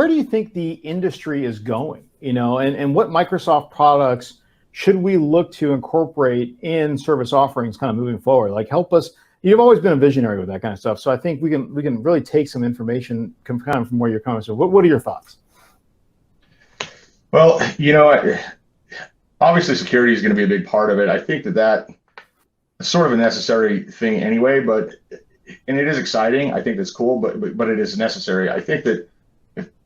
where do you think the industry is going? And what Microsoft products should we look to incorporate in service offerings kind of moving forward? Like, help us. You've always been a visionary with that kind of stuff, so I think we can really take some information kind of from where you're coming. So what are your thoughts? Well, obviously security is going to be a big part of it. I think that is sort of a necessary thing anyway, and it is exciting. I think that's cool, but it is necessary. I think that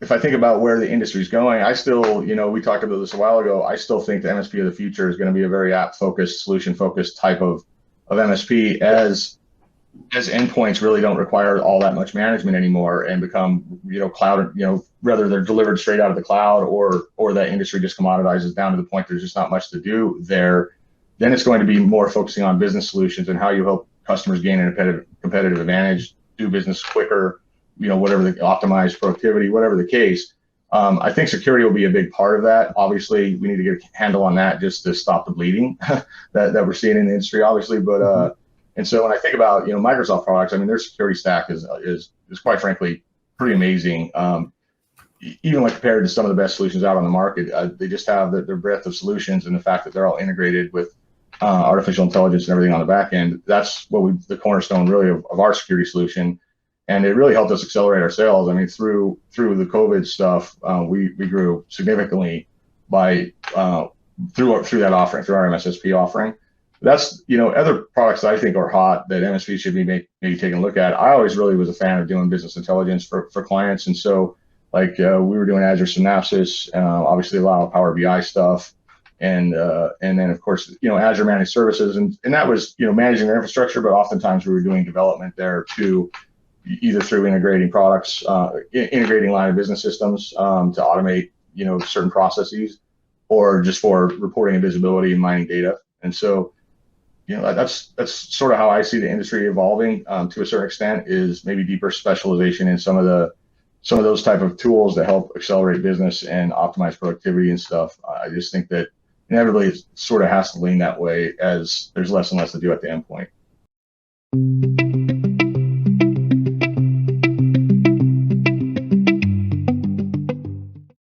if I think about where the industry is going, I still, we talked about this a while ago. I still think the MSP of the future is going to be a very app-focused, solution-focused type of MSP as endpoints really don't require all that much management anymore and become, cloud, whether they're delivered straight out of the cloud or that industry just commoditizes down to the point there's just not much to do there. Then it's going to be more focusing on business solutions and how you help customers gain a competitive advantage, do business quicker, whatever the optimize productivity, whatever the case. I think security will be a big part of that. Obviously, we need to get a handle on that just to stop the bleeding that we're seeing in the industry, obviously. But and so when I think about Microsoft products, I mean, their security stack is quite frankly pretty amazing. Even when compared to some of the best solutions out on the market, they just have their breadth of solutions and the fact that they're all integrated with artificial intelligence and everything on the back end. That's the cornerstone really of our security solution, and it really helped us accelerate our sales. I mean, through the COVID stuff, we grew significantly by through that offering, through our MSSP offering. That's other products that I think are hot that MSPs should be maybe taking a look at. I always really was a fan of doing business intelligence for clients, and so we were doing Azure Synapses, obviously a lot of Power BI stuff, and then of course Azure Managed Services, and that was managing their infrastructure, but oftentimes we were doing development there too, either through integrating products, integrating line of business systems to automate certain processes, or just for reporting and visibility and mining data. And so that's sort of how I see the industry evolving to a certain extent, is maybe deeper specialization in some of those type of tools that help accelerate business and optimize productivity and stuff. I just think that inevitably it sort of has to lean that way as there's less and less to do at the endpoint.